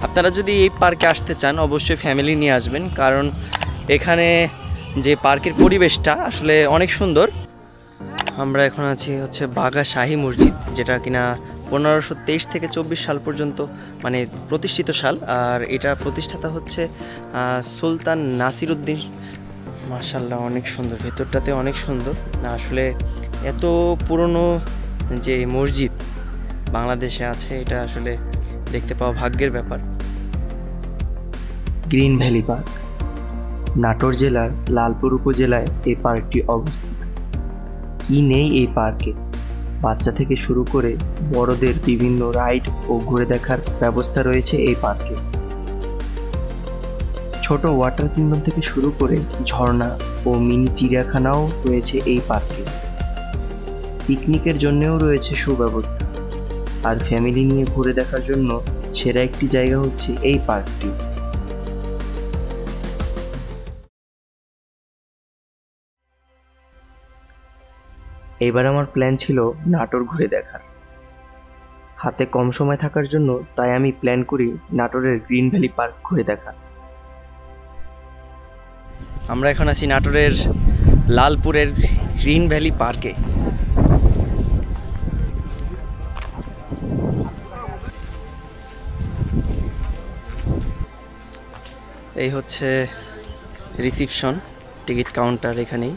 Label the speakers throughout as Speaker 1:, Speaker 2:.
Speaker 1: আপনারা যদি এই পার্কে আসতে চান অবশ্যই ফ্যামিলি নিয়ে আসবেন, কারণ এখানে যে পার্কের পরিবেশটা আসলে অনেক সুন্দর। আমরা এখন আছি হচ্ছে বাঘা শাহী মসজিদ, যেটা কিনা 1523 থেকে 24 সাল পর্যন্ত মানে প্রতিষ্ঠিত সাল। আর এটা প্রতিষ্ঠাতা হচ্ছে সুলতান নাসিরউদ্দিন। মাশাআল্লাহ অনেক সুন্দর, ভেতরটাতে অনেক সুন্দর। আসলে এত পুরনো যে মসজিদ বাংলাদেশে আছে, এটা আসলে দেখতে পাওয়া ভাগ্যের ব্যাপার।
Speaker 2: গ্রিন ভ্যালি পার্ক নাটোর জেলার লালপুর উপজেলায় এই পার্কটি অবস্থিত। কি নেই এই পার্কে? বাচ্চা থেকে শুরু করে বড়দের বিভিন্ন রাইড ও ঘুরে দেখার ব্যবস্থা রয়েছে এই পার্কে। ছোট ওয়াটার কিংডম থেকে শুরু করে ঝর্ণা ও মিনি চিড়িয়াখানাও রয়েছে এই পার্কে। পিকনিকের জন্যও রয়েছে সুব্যবস্থা। আর ফ্যামিলি নিয়ে ঘুরে দেখার জন্য সেরা একটি জায়গা হচ্ছে এই পার্কটি। এবার আমার প্ল্যান ছিল নাটোর ঘুরে দেখার। হাতে কম সময় থাকার জন্য তাই আমি প্ল্যান করি নাটোরের গ্রিন ভ্যালি পার্ক ঘুরে দেখা।
Speaker 1: আমরা এখন আছি নাটোরের লালপুরের গ্রিন ভ্যালি পার্কে। এই হচ্ছে রিসিপশন, টিকিট কাউন্টার এখানেই।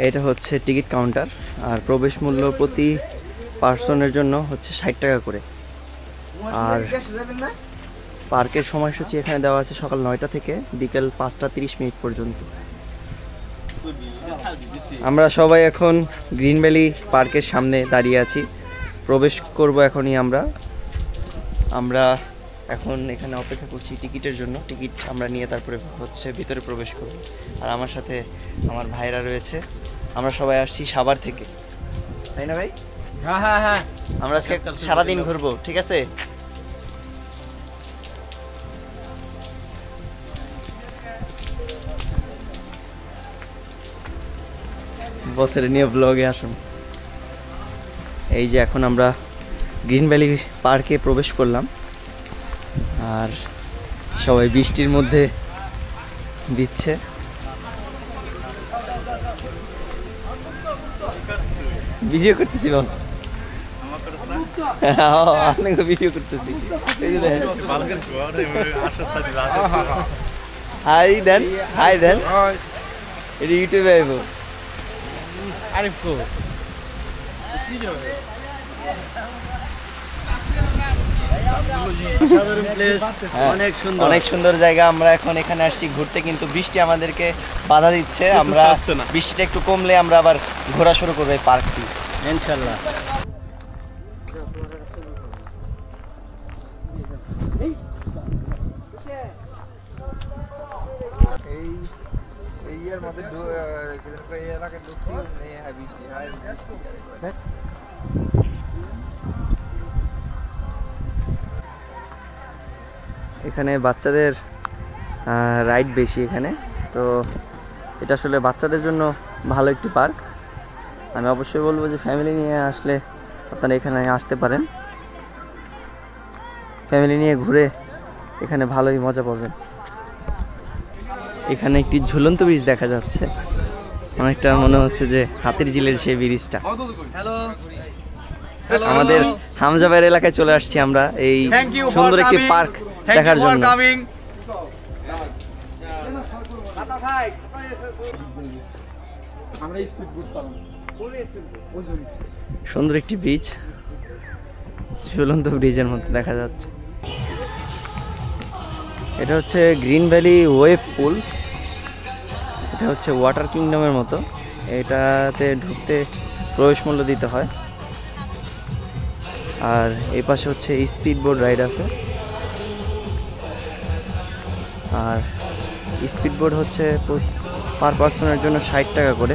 Speaker 1: এটা হচ্ছে টিকিট কাউন্টার, আর প্রবেশ মূল্য প্রতি পার্সনের জন্য হচ্ছে 60 টাকা করে। আর পার্কের সময়সূচি এখানে দেওয়া আছে সকাল 9টা থেকে বিকেল 5টা 30 মিনিট পর্যন্ত। আমরা সবাই এখন গ্রিন ভ্যালি পার্কের সামনে দাঁড়িয়ে আছি, প্রবেশ করব এখনই। আমরা এখন এখানে অপেক্ষা করছি টিকিটের জন্য। টিকিট আমরা নিয়ে তারপরে হচ্ছে ভিতরে প্রবেশ করব। আর আমার সাথে আমার ভাইরা রয়েছে। আমরা সবাই আসছি সাভার থেকে, তাই না ভাই?
Speaker 3: হ্যাঁ হ্যাঁ হ্যাঁ,
Speaker 1: আমরা আজকে সারাদিন ঘুরবো, ঠিক আছে? বসের নিয়ে ব্লগে আসুন। এই যে এখন আমরা গ্রিন ভ্যালি পার্কে প্রবেশ করলাম, আর সবাই বৃষ্টির মধ্যে দিচ্ছে। ভিডিও করতেছি, বল আপনাকে ভিডিও করতেছি। হাই দেন, হাই দেন, এটা ইউটিউবে আইব। অনেক সুন্দর জায়গা। আমরা এখন এখানে আসছি ঘুরতে, কিন্তু বৃষ্টি আমাদেরকে বাধা দিচ্ছে। আমরা বৃষ্টিটা একটু কমলে আমরা আবার ঘোরা শুরু করবো এই পার্কটি ইনশাল্লাহ। এখানে বাচ্চাদের রাইড বেশি এখানে, তো এটা আসলে বাচ্চাদের জন্য ভালো একটি পার্ক। আমি অবশ্যই বলবো যে ফ্যামিলি নিয়ে আসলে আপনারা এখানে আসতে পারেন। ফ্যামিলি নিয়ে ঘুরে এখানে ভালোই মজা পাবেন। এখানে একটি ঝুলন্ত ব্রিজ দেখা যাচ্ছে, অনেকটা মনে হচ্ছে যে হাতির ঝিলের সেই ব্রিজটা। আমাদের হামজাবাইয়ের এলাকায় চলে আসছি আমরা এই সুন্দর একটি পার্ক দেখার জন্য। সুন্দর একটি ব্রিজ, ঝুলন্ত ব্রিজের মধ্যে দেখা যাচ্ছে। এটা হচ্ছে গ্রিন ভ্যালি ওয়েভ পুল। এটা হচ্ছে ওয়াটার কিংডমের মতো। এটাতে ঢুকতে প্রবেশ মূল্য দিতে হয়। আর এই পাশে হচ্ছে স্পিড বোট রাইড আছে। আর স্পিড বোট হচ্ছে পার পার্সনের জন্য 60 টাকা করে।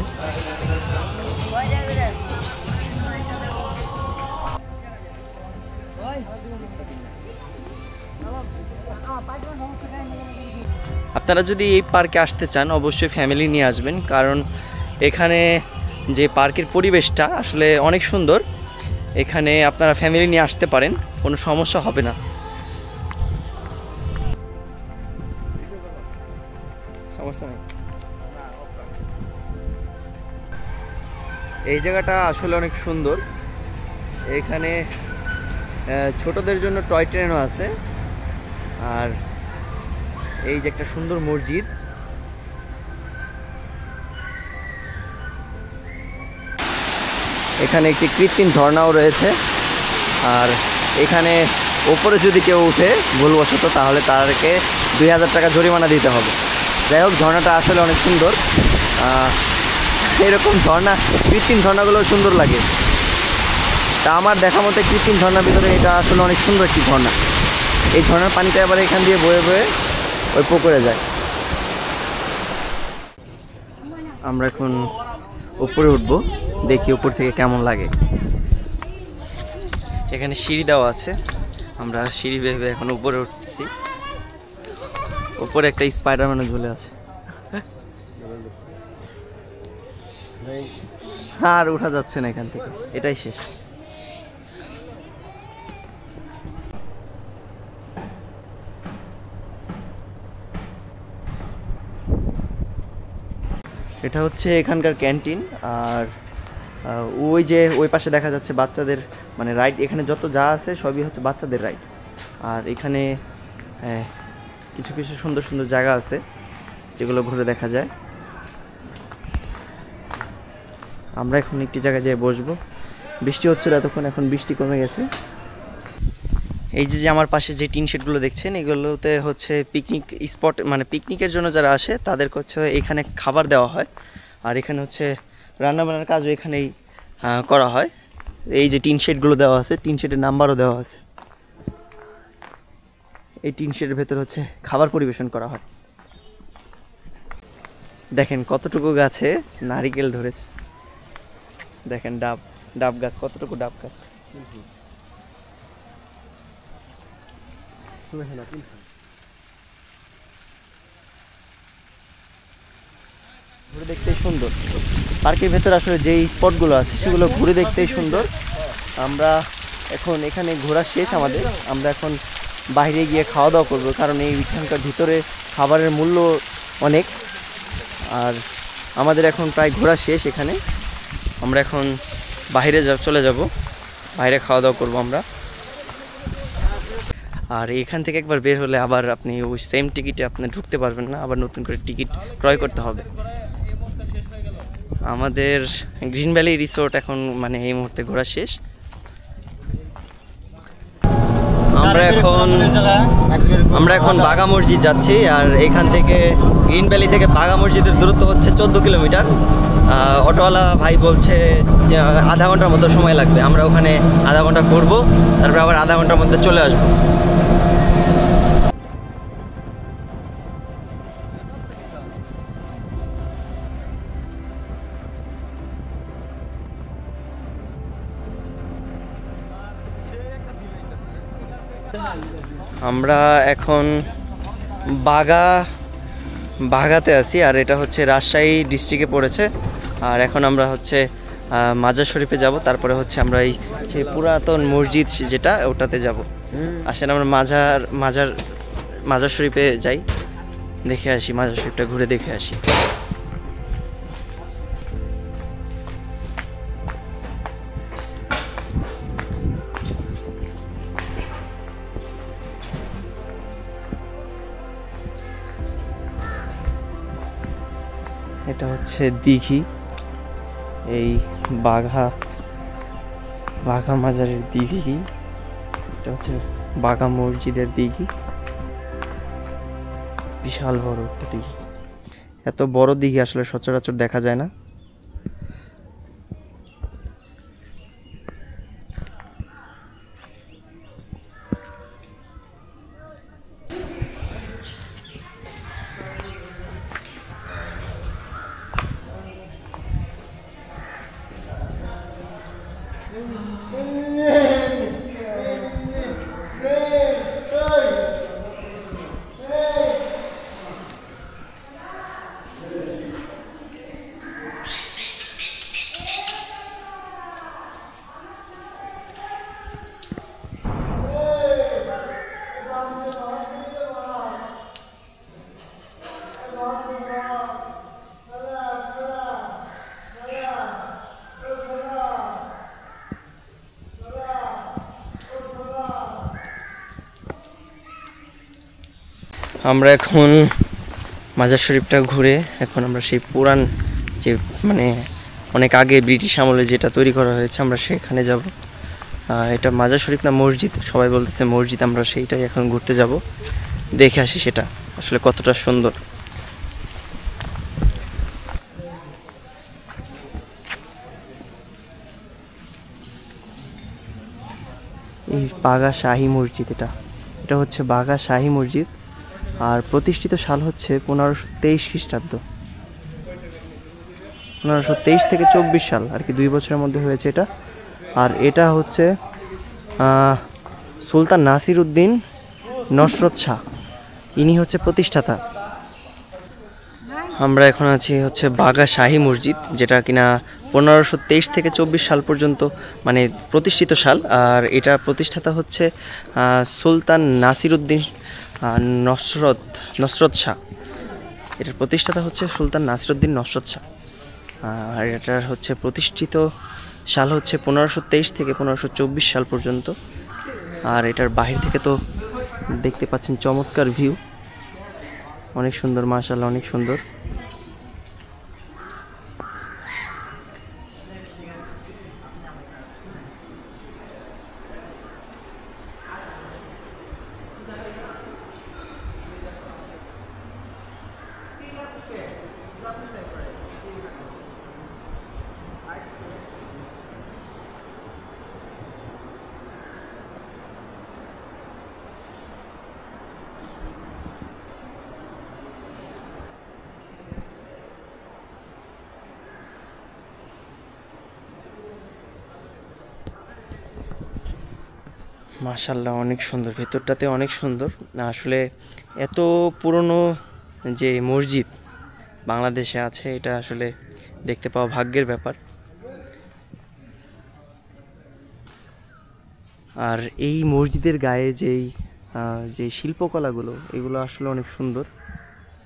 Speaker 1: আপনারা যদি এই পার্কে আসতে চান অবশ্যই ফ্যামিলি নিয়ে আসবেন, কারণ এখানে যে পার্কের পরিবেশটা আসলে অনেক সুন্দর। এখানে আপনারা ফ্যামিলি নিয়ে আসতে পারেন, কোনো সমস্যা হবে না। সমস্যা নেই। এই জায়গাটা আসলে অনেক সুন্দর। এখানে ছোটদের জন্য টয় ট্রেনও আছে। আর এই যে একটা সুন্দর মসজিদ, এখানে একটি কৃত্রিম ঝর্ণাও রয়েছে। আর এখানে ওপরে যদি কেউ উঠে ভুলবশত তাহলে তাদেরকে 2000 টাকা জরিমানা দিতে হবে। যাই হোক, ঝর্ণাটা আসলে অনেক সুন্দর। এরকম ঝর্ণা, কৃত্রিম ঝর্ণাগুলো সুন্দর লাগে। তা আমার দেখা মতে কৃত্রিম ঝর্ণার ভিতরে এটা আসলে অনেক সুন্দর একটি ঝর্ণা। এই ঝর্ণার পানিটা আবার এখান দিয়ে বয়ে বয়ে ওই পুকুরে যায়। আমরা এখন উপরে উঠবো, দেখি উপর থেকে কেমন লাগে। এখানে সিঁড়ি দেওয়া আছে, আমরা সিঁড়ি বেয়ে এখন উপরে উঠতেছি। উপরে একটা স্পাইডারম্যানও ঝুলে আছে। আর উঠা যাচ্ছে না এখান থেকে, এটাই শেষ। এটা হচ্ছে এখানকার ক্যান্টিন। আর ওই যে ওই পাশে দেখা যাচ্ছে বাচ্চাদের মানে রাইড। এখানে যত যা আছে সবই হচ্ছে বাচ্চাদের রাইড। আর এখানে কিছু কিছু সুন্দর সুন্দর জায়গা আছে যেগুলো ঘুরে দেখা যায়। আমরা এখন একটি জায়গায় যেয়ে বসবো। বৃষ্টি হচ্ছিল এতক্ষণ, এখন বৃষ্টি কমে গেছে। এই যে আমার পাশে যে টিন শেডগুলো দেখছেন, এগুলোতে হচ্ছে পিকনিক স্পট, মানে পিকনিকের জন্য যারা আসে তাদেরকে হচ্ছে এখানে খাবার দেওয়া হয়। আর এখানে হচ্ছে রান্নাবান্নার কাজও এখানেই করা হয়। এই যে টিন শেডগুলো দেওয়া আছে, টিন শেডের নাম্বারও দেওয়া আছে। এই টিন শেডের ভেতর হচ্ছে খাবার পরিবেশন করা হয়। দেখেন কতটুকু গাছে নারিকেল ধরেছে। দেখেন ডাব গাছ, কতটুকু ডাব গাছ। ঘুরে দেখতেই সুন্দর। পার্কের ভেতর আসলে যেই স্পটগুলো আছে সেগুলো ঘুরে দেখতেই সুন্দর। আমরা এখন এখানে ঘোরা শেষ আমাদের। আমরা এখন বাইরে গিয়ে খাওয়া দাওয়া করবো, কারণ এইখানকার ভিতরে খাবারের মূল্য অনেক। আর আমাদের এখন প্রায় ঘোরা শেষ এখানে। আমরা এখন বাইরে চলে যাব, বাইরে খাওয়া দাওয়া করবো আমরা। আর এখান থেকে একবার বের হলে আবার আপনি ওই সেম টিকিটে আপনি ঢুকতে পারবেন না, আবার নতুন করে টিকিট ক্রয় করতে হবে। আমাদের গ্রিন ভ্যালি রিসোর্ট এখন মানে এই মুহূর্তে ঘোরা শেষ। আমরা এখন বাঘা মসজিদ যাচ্ছি। আর এখান থেকে গ্রিন ভ্যালি থেকে বাঘা মসজিদের দূরত্ব হচ্ছে 14 কিলোমিটার। অটোওয়ালা ভাই বলছে যে আধা ঘন্টার মতো সময় লাগবে। আমরা ওখানে আধা ঘন্টা ঘুরবো, তারপরে আবার আধা ঘন্টার মধ্যে চলে আসবো। আমরা এখন বাগাতে আছি। আর এটা হচ্ছে রাজশাহী ডিস্ট্রিক্টে পড়েছে। আর এখন আমরা হচ্ছে মাজার শরীফে যাব, তারপরে হচ্ছে আমরা এই সেই পুরাতন মসজিদ যেটা ওটাতে যাব। আসেন আমরা মাজার শরীফে যাই, দেখে আসি, মাজার শরীফটা ঘুরে দেখে আসি। এটা হচ্ছে দিঘি, এই বাঘা মাজারের দিঘি। এটা হচ্ছে বাঘা মসজিদের দিঘি, বিশাল বড় একটা দিঘি। এত বড় দিঘি আসলে সচরাচর দেখা যায় না। আমরা এখন মাজার শরীফটা ঘুরে এখন আমরা সেই পুরান যে মানে অনেক আগে ব্রিটিশ আমলে যেটা তৈরি করা হয়েছে আমরা সেখানে যাব। এটা মাজার শরীফ না মসজিদ, সবাই বলতেছে মসজিদ, আমরা সেইটাই এখন ঘুরতে যাব, দেখে আসি সেটা আসলে কতটা সুন্দর। এই বাগা শাহী মসজিদ, এটা হচ্ছে বাগা শাহী মসজিদ, আর প্রতিষ্ঠিত সাল হচ্ছে 1523 খ্রিস্টাব্দ। 1523 থেকে 24 সাল আর কি, 2 বছরের মধ্যে হয়েছে এটা। আর এটা হচ্ছে সুলতান নাসির উদ্দিন নসরত শাহ, ইনি হচ্ছে প্রতিষ্ঠাতা। আমরা এখন আছি হচ্ছে বাগা শাহী মসজিদ, যেটা কিনা 1523 থেকে 24 সাল পর্যন্ত মানে প্রতিষ্ঠিত সাল। আর এটা প্রতিষ্ঠাতা হচ্ছে সুলতান নাসির উদ্দিন নসরত শাহ। এটার প্রতিষ্ঠাতা হচ্ছে সুলতান নাসির উদ্দিন নসরত শাহ। আর এটার হচ্ছে প্রতিষ্ঠিত সাল হচ্ছে 1523 থেকে 1524 সাল পর্যন্ত। আর এটার বাহির থেকে তো দেখতে পাচ্ছেন চমৎকার ভিউ, অনেক সুন্দর, মাশাআল্লাহ অনেক সুন্দর। মাশাআল্লাহ অনেক সুন্দর, ভেতরটাতে অনেক সুন্দর। আসলে এত পুরনো যে মসজিদ বাংলাদেশে আছে, এটা আসলে দেখতে পাওয়া ভাগ্যের ব্যাপার। আর এই মসজিদের গায়ে যে শিল্পকলাগুলো, এগুলো আসলে অনেক সুন্দর,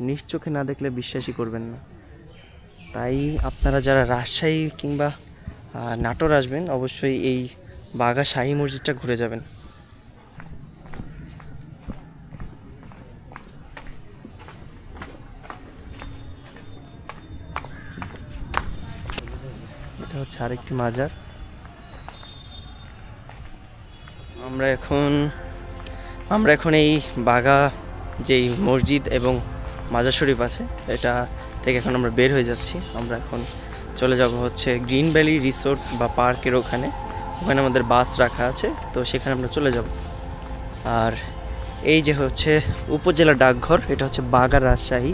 Speaker 1: নিজ চোখে না দেখলে বিশ্বাসই করবেন না। তাই আপনারা যারা রাজশাহী কিংবা নাটোর আসবেন, অবশ্যই এই বাগা শাহী মসজিদটা ঘুরে যাবেন। এটা হচ্ছে আরেকটি মাজার। আমরা এখন এই বাগা যেই মসজিদ এবং মাজার শরীফ আছে, এটা থেকে এখন আমরা বের হয়ে যাচ্ছি। আমরা এখন চলে যাব হচ্ছে গ্রিন ভ্যালি রিসোর্ট বা পার্কের ওখানে আমাদের বাস রাখা আছে, তো সেখানে আমরা চলে যাব। আর এই যে হচ্ছে উপজেলা ডাকঘর, এটা হচ্ছে বাগা রাজশাহী।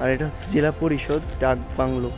Speaker 1: আর এটা হচ্ছে জেলা পরিষদ ডাক বাংলো।